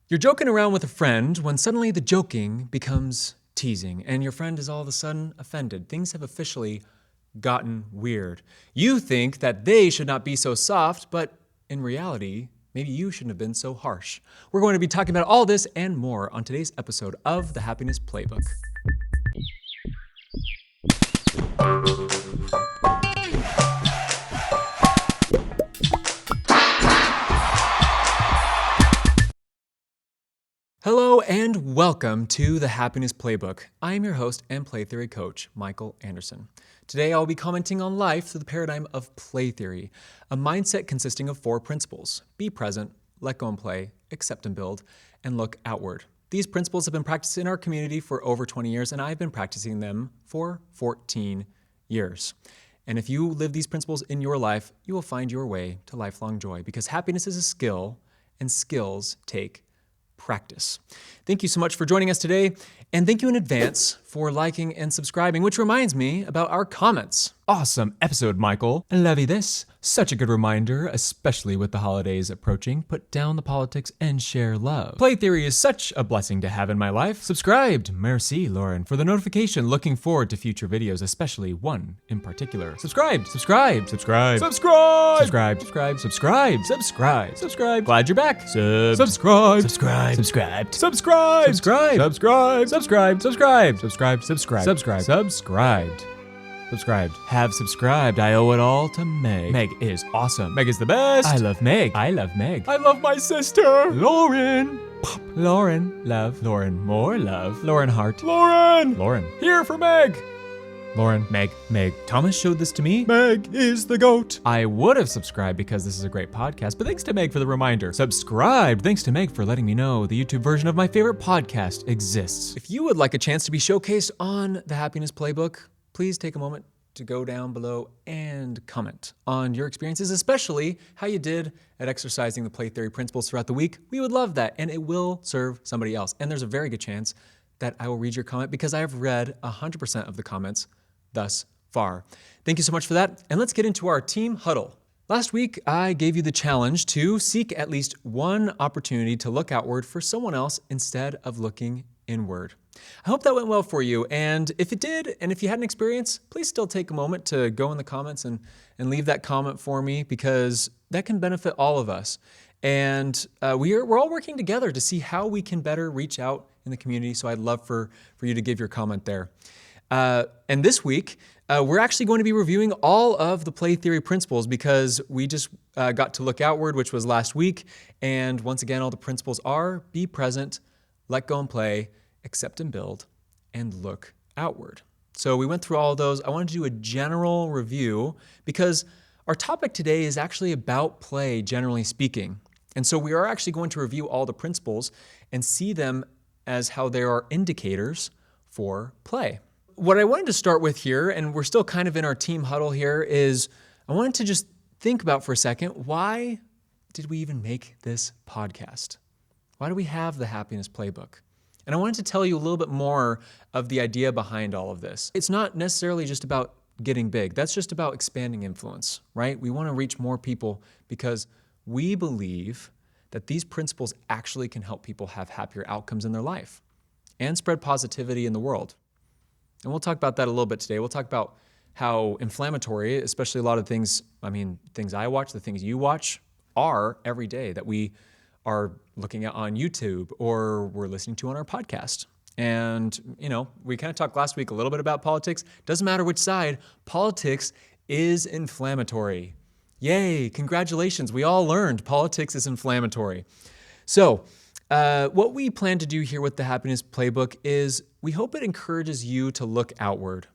You're joking around with a friend when suddenly the joking becomes teasing and your friend is all of a sudden offended. Things have officially gotten weird. You think that they should not be so soft, but in reality, maybe you shouldn't have been so harsh. We're going to be talking about all this and more on today's episode of the Happiness Playbook. Hello and welcome to the Happiness Playbook. I am your host and play theory coach, Michael Anderson. Today I'll be commenting on life through the paradigm of play theory, a mindset consisting of 4 principles: be present, let go and play, accept and build, and look outward. These principles have been practiced in our community for over 20 years, and I've been practicing them for 14 years. And if you live these principles in your life, you will find your way to lifelong joy, because happiness is a skill, and skills take practice. Thank you so much for joining us today, and thank you in advance for liking and subscribing, which reminds me about our comments. Awesome episode, Michael. I love you this. Such a good reminder, especially with the holidays approaching. Put down the politics and share love. Play theory is such a blessing to have in my life. Subscribed. Merci, Lauren, for the notification. Looking forward to future videos, especially one in particular. Subscribed. Subscribe. Subscribe. Subscribe. Subscribe. Subscribe. Subscribe. Subscribe. Subscribe. Glad you're back. Subscribe. Subscribe. Subscribe. Subscribe. Subscribe. Subscribe. Subscribe. Subscribe. Subscribe. Subscribe. Subscribe. Subscribed. Subscribed. Have subscribed. I owe it all to Meg. Meg is awesome. Meg is the best. I love Meg. I love Meg. I love my sister, Lauren. Pop. Lauren. Love. Lauren. More love. Lauren Hart. Lauren. Lauren. Here for Meg. Lauren. Meg. Meg. Thomas showed this to me. Meg is the GOAT. I would have subscribed because this is a great podcast, but thanks to Meg for the reminder. Subscribed. Thanks to Meg for letting me know the YouTube version of my favorite podcast exists. If you would like a chance to be showcased on the Happiness Playbook, please take a moment to go down below and comment on your experiences, especially how you did at exercising the play theory principles throughout the week. We would love that, and it will serve somebody else. And there's a very good chance that I will read your comment because I have read 100% of the comments thus far. Thank you so much for that. And let's get into our team huddle. Last week, I gave you the challenge to seek at least one opportunity to look outward for someone else instead of looking inward. I hope that went well for you, and if it did, and if you had an experience, please still take a moment to go in the comments and leave that comment for me, because that can benefit all of us. And we're all working together to see how we can better reach out in the community, so I'd love for you to give your comment there. And this week, we're actually going to be reviewing all of the play theory principles, because we just got to look outward, which was last week, and once again, all the principles are: be present, let go and play, accept and build, and look outward. So we went through all of those. I wanted to do a general review because our topic today is actually about play, generally speaking. And so we are actually going to review all the principles and see them as how they are indicators for play. What I wanted to start with here, and we're still kind of in our team huddle here, is I wanted to just think about for a second, why did we even make this podcast? Why do we have the Happiness Playbook? And I wanted to tell you a little bit more of the idea behind all of this. It's not necessarily just about getting big. That's just about expanding influence, right? We want to reach more people because we believe that these principles actually can help people have happier outcomes in their life and spread positivity in the world. And we'll talk about that a little bit today. We'll talk about how inflammatory, especially a lot of things, things I watch, the things you watch, are every day that we are looking at on YouTube or we're listening to on our podcast. And, we kind of talked last week a little bit about politics. Doesn't matter which side, politics is inflammatory. Yay, congratulations. We all learned politics is inflammatory. So what we plan to do here with the Happiness Playbook is we hope it encourages you to look outward.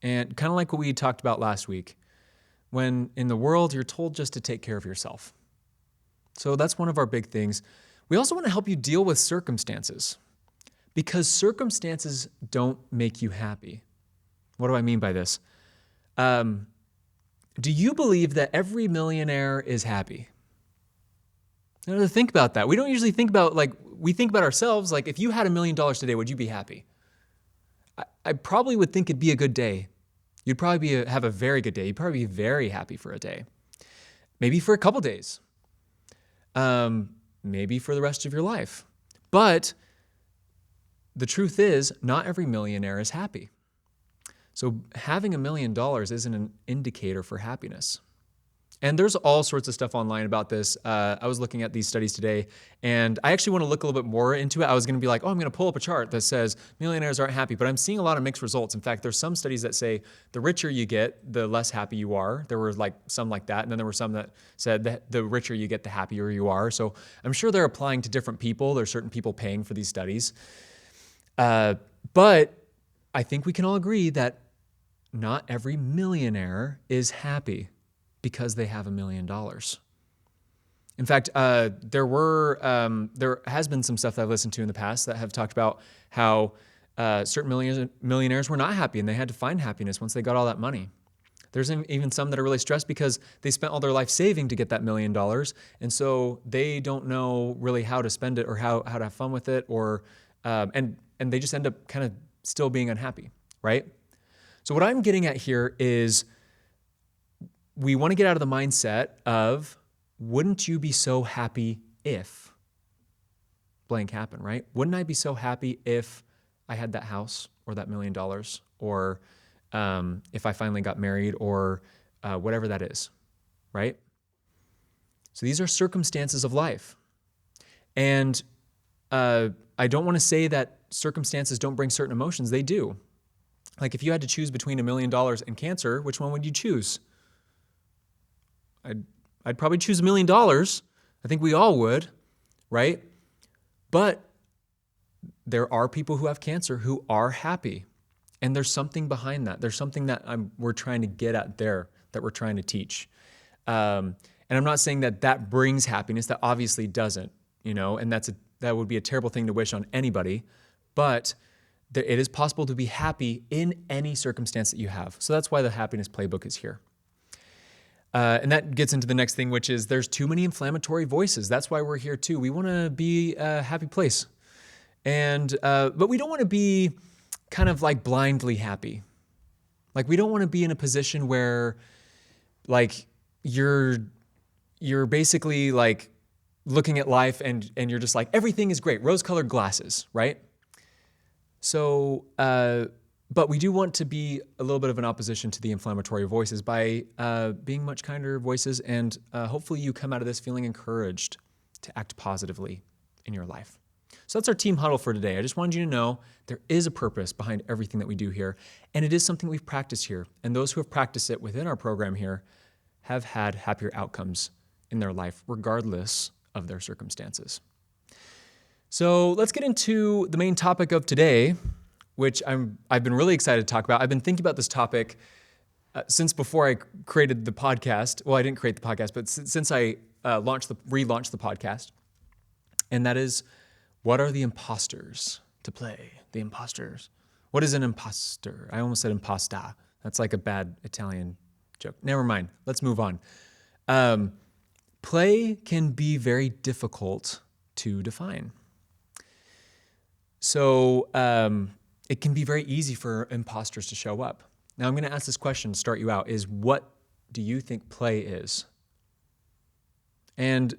And kind of like what we talked about last week, when in the world you're told just to take care of yourself. So that's one of our big things. We also want to help you deal with circumstances, because circumstances don't make you happy. What do I mean by this? Do you believe that every millionaire is happy? Now, think about that. We don't usually think about, we think about ourselves, like if you had $1 million today, would you be happy? I probably would think it'd be a good day. You'd probably have a very good day. You'd probably be very happy for a day. Maybe for a couple days. maybe for the rest of your life. But the truth is, not every millionaire is happy. So having $1 million isn't an indicator for happiness. And there's all sorts of stuff online about this. I was looking at these studies today, and I actually want to look a little bit more into it. I was going to be like, I'm going to pull up a chart that says millionaires aren't happy, but I'm seeing a lot of mixed results. In fact, there's some studies that say the richer you get, the less happy you are. There were like some like that, and then there were some that said that the richer you get, the happier you are. So I'm sure they're applying to different people. There's certain people paying for these studies. But I think we can all agree that not every millionaire is happy because they have $1 million. In fact, there has been some stuff that I've listened to in the past that have talked about how certain millionaires were not happy and they had to find happiness once they got all that money. There's even some that are really stressed because they spent all their life saving to get that $1 million, and so they don't know really how to spend it or how to have fun with it, or and they just end up kind of still being unhappy, right? So what I'm getting at here is we want to get out of the mindset of, wouldn't you be so happy if blank happened, right? Wouldn't I be so happy if I had that house or that $1 million, or if I finally got married, or whatever that is, right? So these are circumstances of life. And I don't want to say that circumstances don't bring certain emotions. They do. Like if you had to choose between $1 million and cancer, which one would you choose? I'd probably choose $1 million. I think we all would, right? But there are people who have cancer who are happy. And there's something behind that. There's something that we're trying to get at there, that we're trying to teach. And I'm not saying that brings happiness. That obviously doesn't, and that would be a terrible thing to wish on anybody. But it is possible to be happy in any circumstance that you have. So that's why the Happiness Playbook is here. And that gets into the next thing, which is there's too many inflammatory voices. That's why we're here too. We want to be a happy place. But we don't want to be kind of like blindly happy. Like we don't want to be in a position where like you're basically like looking at life and you're just like, everything is great, rose-colored glasses, right? So, but we do want to be a little bit of an opposition to the inflammatory voices by being much kinder voices, and hopefully you come out of this feeling encouraged to act positively in your life. So that's our team huddle for today. I just wanted you to know there is a purpose behind everything that we do here, and it is something we've practiced here. And those who have practiced it within our program here have had happier outcomes in their life, regardless of their circumstances. So let's get into the main topic of today, which I've been really excited to talk about. I've been thinking about this topic since before I created the podcast. Well, I didn't create the podcast, but since I relaunched the podcast. And that is, what are the imposters to play? The imposters. What is an imposter? I almost said impasta. That's like a bad Italian joke. Never mind. Let's move on. Play can be very difficult to define. So it can be very easy for imposters to show up. Now I'm going to ask this question to start you out, is what do you think play is? And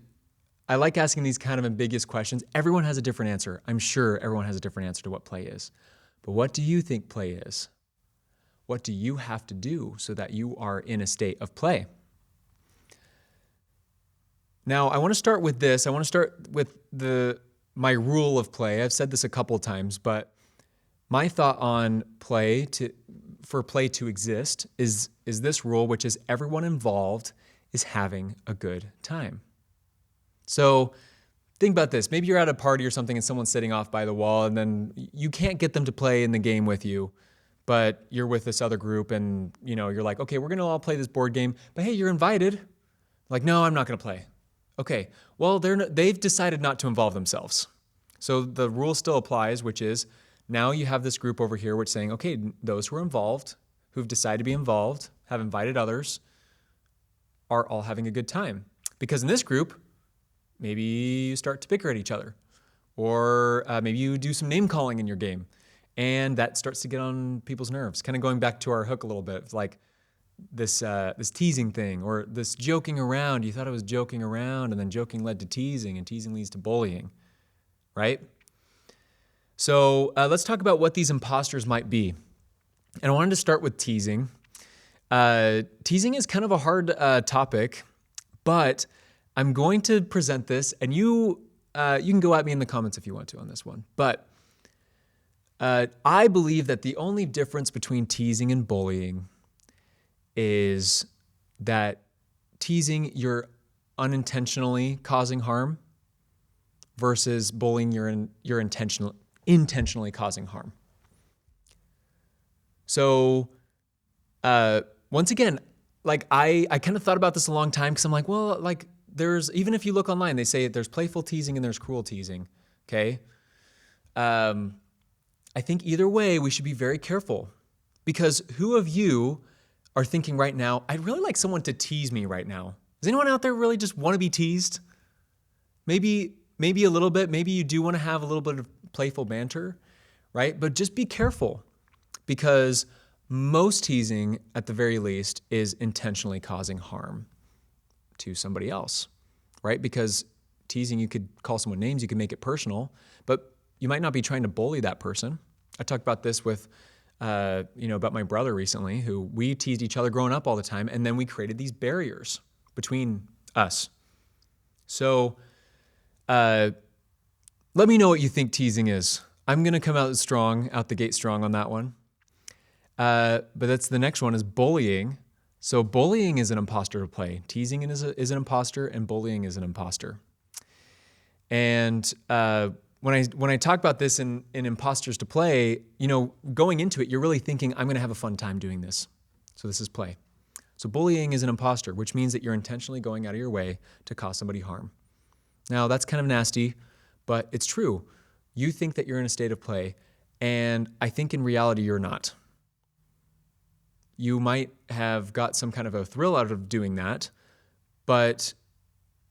I like asking these kind of ambiguous questions. Everyone has a different answer. I'm sure everyone has a different answer to what play is. But what do you think play is? What do you have to do so that you are in a state of play? Now, I want to start with this. I want to start with my rule of play. I've said this a couple of times, but my thought on for play to exist is this rule, which is everyone involved is having a good time. So think about this. Maybe you're at a party or something and someone's sitting off by the wall, and then you can't get them to play in the game with you, but you're with this other group and you're like, okay, we're going to all play this board game, but hey, you're invited. Like, no, I'm not going to play. Okay, well, they've decided not to involve themselves. So the rule still applies, which is now you have this group over here which is saying, okay, those who are involved, who've decided to be involved, have invited others, are all having a good time. Because in this group, maybe you start to bicker at each other, or maybe you do some name calling in your game, and that starts to get on people's nerves. Kind of going back to our hook a little bit. It's like, this teasing thing, or this joking around. You thought it was joking around, and then joking led to teasing, and teasing leads to bullying, right? So let's talk about what these imposters might be. And I wanted to start with teasing. Teasing is kind of a hard topic, but I'm going to present this, and you can go at me in the comments if you want to on this one. But I believe that the only difference between teasing and bullying is that teasing, you're unintentionally causing harm, versus bullying, you're intentionally causing harm. So once again, like I kind of thought about this a long time, because I'm like, well, like even if you look online, they say there's playful teasing and there's cruel teasing. Okay. I think either way, we should be very careful, because who of you are thinking right now, I'd really like someone to tease me right now? Does anyone out there really just want to be teased? Maybe a little bit. Maybe you do want to have a little bit of playful banter, right? But just be careful, because most teasing, at the very least, is intentionally causing harm to somebody else, right? Because teasing, you could call someone names, you can make it personal, but you might not be trying to bully that person. I talked about this with, about my brother recently, who we teased each other growing up all the time, and then we created these barriers between us. So let me know what you think teasing is. I'm going to come out the gate strong on that one. But that's the next one, is bullying. So bullying is an imposter to play. Teasing is an imposter, and bullying is an imposter. And when I talk about this in imposters to play, going into it, you're really thinking, I'm going to have a fun time doing this. So this is play. So bullying is an imposter, which means that you're intentionally going out of your way to cause somebody harm. Now, that's kind of nasty, but it's true. You think that you're in a state of play, and I think in reality you're not. You might have got some kind of a thrill out of doing that, but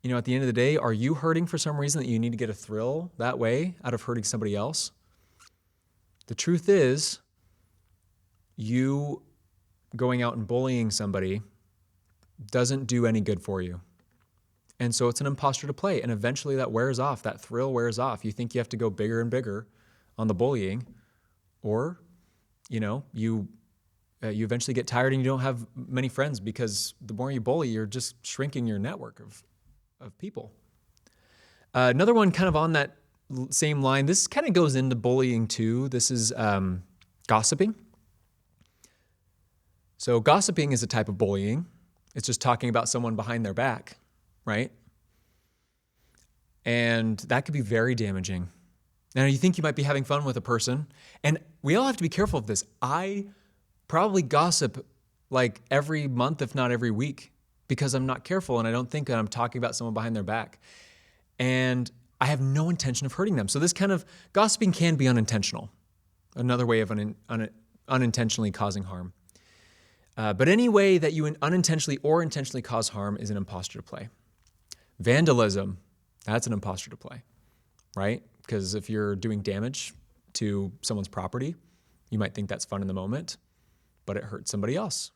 at the end of the day, are you hurting for some reason that you need to get a thrill that way out of hurting somebody else? The truth is, you going out and bullying somebody doesn't do any good for you. And so it's an imposter to play. And eventually that wears off, that thrill wears off. You think you have to go bigger and bigger on the bullying, or, you eventually get tired and you don't have many friends, because the more you bully, you're just shrinking your network of people. Another one kind of on that same line, this kind of goes into bullying too. This is gossiping. So gossiping is a type of bullying. It's just talking about someone behind their back, right? And that could be very damaging. Now, you think you might be having fun with a person, and we all have to be careful of this. I probably gossip like every month, if not every week, because I'm not careful and I don't think that I'm talking about someone behind their back. And I have no intention of hurting them. So this kind of gossiping can be unintentional. Another way of unintentionally causing harm. But any way that you unintentionally or intentionally cause harm is an imposter to play. Vandalism, that's an imposter to play, right? Because if you're doing damage to someone's property, you might think that's fun in the moment, but it hurts somebody else.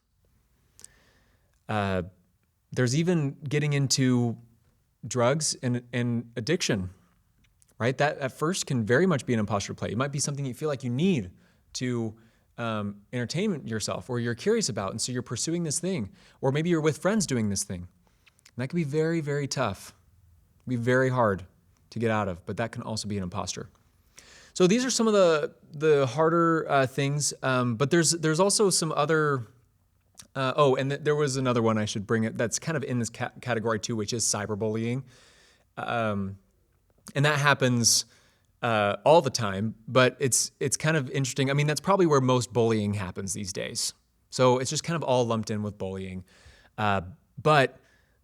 There's even getting into drugs and addiction, right? That at first can very much be an imposter play. It might be something you feel like you need to entertain yourself, or you're curious about, and so you're pursuing this thing. Or maybe you're with friends doing this thing. And that can be very, very tough. It can be very hard to get out of, but that can also be an imposter. So these are some of the harder things, but there's also some other. There was another one I should bring it that's kind of in this category too, which is cyberbullying, and that happens all the time. But it's kind of interesting. I mean, that's probably where most bullying happens these days. So it's just kind of all lumped in with bullying. But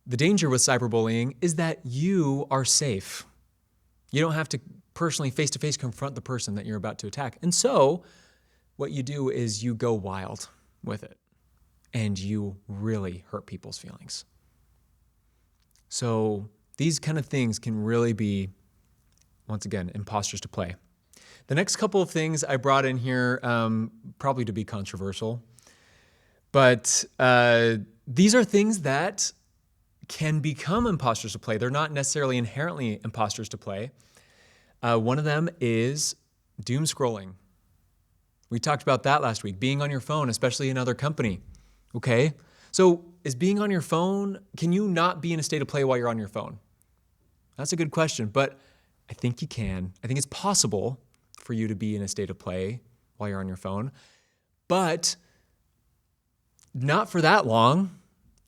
the danger with cyberbullying is that you are safe. You don't have to personally face-to-face confront the person that you're about to attack. And so what you do is you go wild with it, and you really hurt people's feelings. So these kind of things can really be, once again, imposters to play. The next couple of things I brought in here, probably to be controversial, But these are things that can become imposters to play. They're not necessarily inherently imposters to play. One of them is doom scrolling. We talked about that last week, being on your phone, especially in other company. Okay? So is being on your phone, can you not be in a state of play while you're on your phone? That's a good question, but I think you can. I think it's possible for you to be in a state of play while you're on your phone, but not for that long,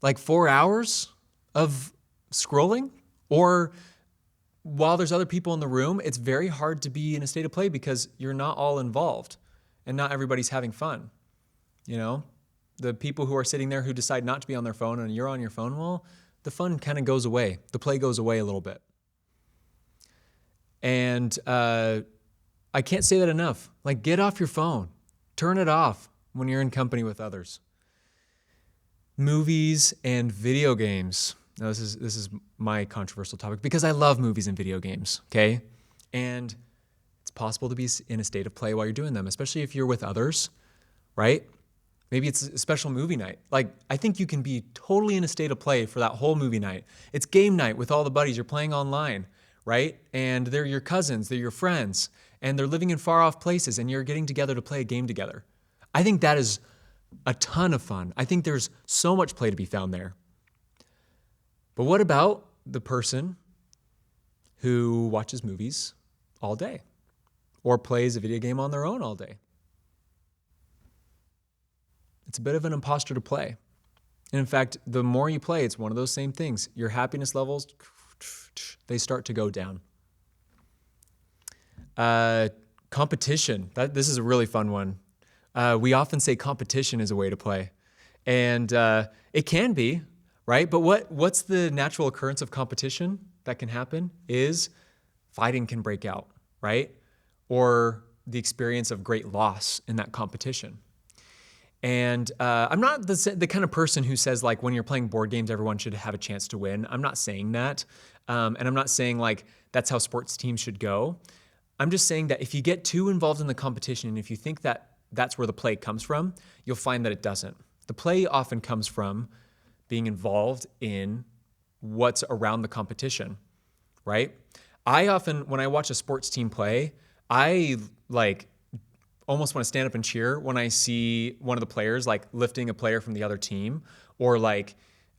like 4 hours of scrolling, or while there's other people in the room, it's very hard to be in a state of play because you're not all involved and not everybody's having fun. You know, the people who are sitting there who decide not to be on their phone and you're on your phone, well, the fun kind of goes away. The play goes away a little bit. And I can't say that enough. Like, get off your phone. Turn it off when you're in company with others. Movies and video games. Now, this is my controversial topic because I love movies and video games, okay? And it's possible to be in a state of play while you're doing them, especially if you're with others, right? Maybe it's a special movie night. Like, I think you can be totally in a state of play for that whole movie night. It's game night with all the buddies. You're playing online, right? And they're your cousins, they're your friends, and they're living in far off places, and you're getting together to play a game together. I think that is a ton of fun. I think there's so much play to be found there. But what about the person who watches movies all day or plays a video game on their own all day? It's a bit of an imposter to play. And in fact, the more you play, it's one of those same things. Your happiness levels, they start to go down. Competition. This is a really fun one. We often say competition is a way to play. And it can be, right? But what's the natural occurrence of competition that can happen is fighting can break out, right? Or the experience of great loss in that competition. And I'm not the kind of person who says, like, when you're playing board games, everyone should have a chance to win. I'm not saying that. And I'm not saying, like, that's how sports teams should go. I'm just saying that if you get too involved in the competition and if you think that that's where the play comes from, you'll find that it doesn't. The play often comes from being involved in what's around the competition, right? I often, when I watch a sports team play, I almost want to stand up and cheer when I see one of the players like lifting a player from the other team, or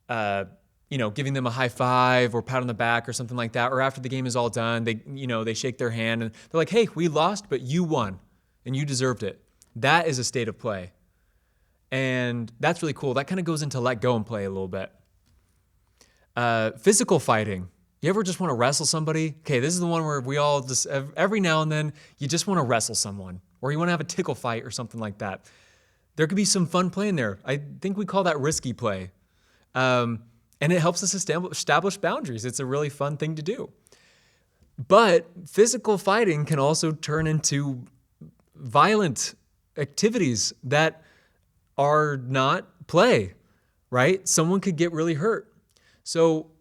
giving them a high five or pat on the back or something like that. Or after the game is all done, they shake their hand and they're like, "Hey, we lost, but you won and you deserved it." That is a state of play. And that's really cool. That kind of goes into let go and play a little bit. Physical fighting. You ever just want to wrestle somebody? Okay, this is the one where we all just, every now and then, you just want to wrestle someone, or you want to have a tickle fight or something like that. There could be some fun play in there. I think we call that risky play. And it helps us establish boundaries. It's a really fun thing to do. But physical fighting can also turn into violent activities that are not play, right? Someone could get really hurt. So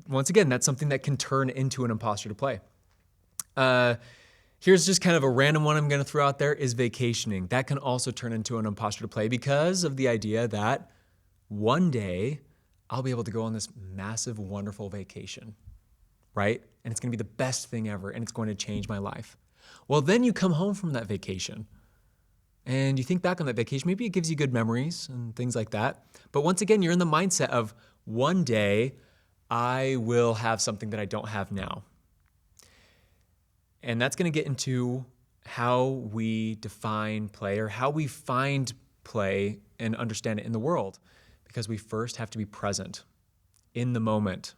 once again, that's something that can turn into an imposter to play. Here's just kind of a random one I'm going to throw out there is vacationing. That can also turn into an imposter to play because of the idea that one day I'll be able to go on this massive, wonderful vacation, right? And it's going to be the best thing ever, and it's going to change my life. Well, then you come home from that vacation and you think back on that vacation. Maybe it gives you good memories and things like that. But once again, you're in the mindset of one day I will have something that I don't have now. And that's going to get into how we define play or how we find play and understand it in the world, because we first have to be present in the moment.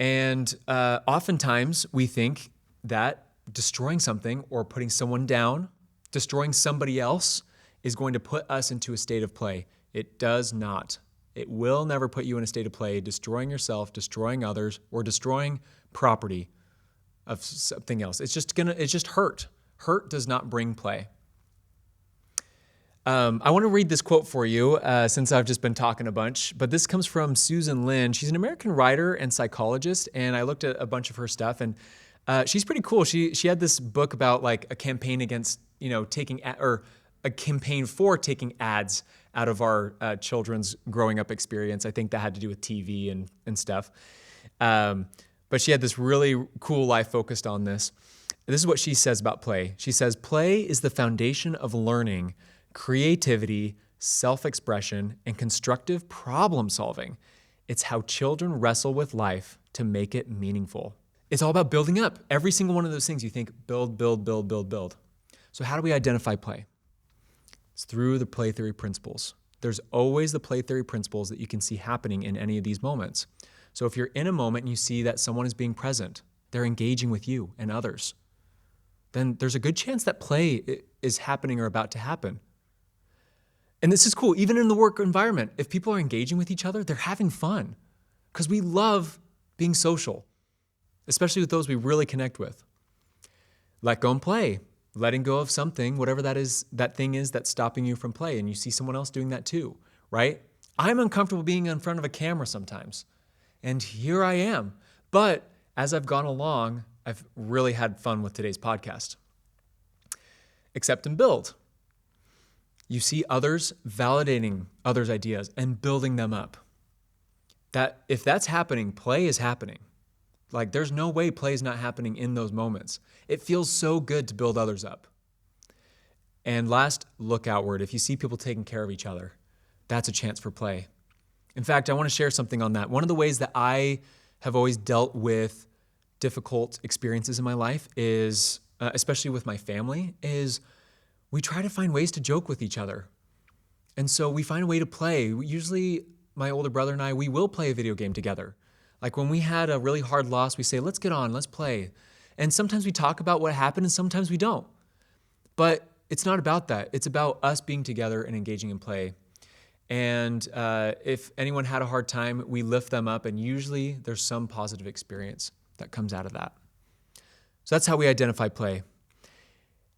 And oftentimes we think that destroying something or putting someone down, destroying somebody else is going to put us into a state of play. It does not. It will never put you in a state of play, destroying yourself, destroying others, or destroying property of something else. It's just hurt. Hurt does not bring play. I want to read this quote for you since I've just been talking a bunch, but this comes from Susan Lin. She's an American writer and psychologist, and I looked at a bunch of her stuff, and she's pretty cool. She had this book about like a campaign against, taking or a campaign for taking ads out of our children's growing up experience. I think that had to do with TV and stuff. But she had this really cool life focused on this. This is what she says about play. She says, play is the foundation of learning, creativity, self-expression, and constructive problem solving. It's how children wrestle with life to make it meaningful. It's all about building up. Every single one of those things you think, build, build, build, build, build. So how do we identify play? It's through the play theory principles. There's always the play theory principles that you can see happening in any of these moments. So if you're in a moment and you see that someone is being present, they're engaging with you and others, then there's a good chance that play is happening or about to happen. And this is cool, even in the work environment. If people are engaging with each other, they're having fun because we love being social, especially with those we really connect with. Let go and play, letting go of something, whatever that thing is that's stopping you from play, and you see someone else doing that too, right? I'm uncomfortable being in front of a camera sometimes, and here I am. But as I've gone along, I've really had fun with today's podcast. Accept and build. You see others validating others' ideas and building them up. That if that's happening, play is happening. Like there's no way play is not happening in those moments. It feels so good to build others up. And last, look outward. If you see people taking care of each other, that's a chance for play. In fact, I want to share something on that. One of the ways that I have always dealt with difficult experiences in my life is, especially with my family, is we try to find ways to joke with each other. And so we find a way to play. Usually my older brother and I, we will play a video game together. Like when we had a really hard loss, we say, let's get on, let's play. And sometimes we talk about what happened and sometimes we don't. But it's not about that. It's about us being together and engaging in play. And if anyone had a hard time, we lift them up, and usually there's some positive experience that comes out of that. So that's how we identify play.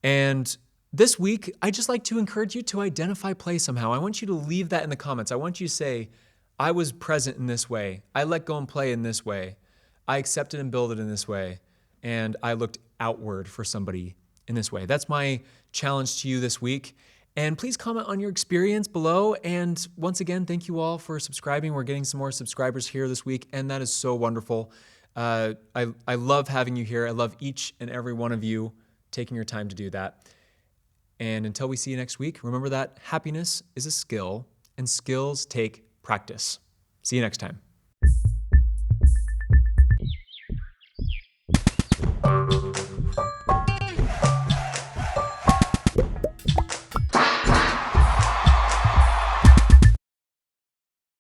And this week, I just like to encourage you to identify play somehow. I want you to leave that in the comments. I want you to say, I was present in this way. I let go and play in this way. I accepted and built it in this way. And I looked outward for somebody in this way. That's my challenge to you this week. And please comment on your experience below. And once again, thank you all for subscribing. We're getting some more subscribers here this week, and that is so wonderful. I love having you here. I love each and every one of you taking your time to do that. And until we see you next week, remember that happiness is a skill, and skills take practice. See you next time.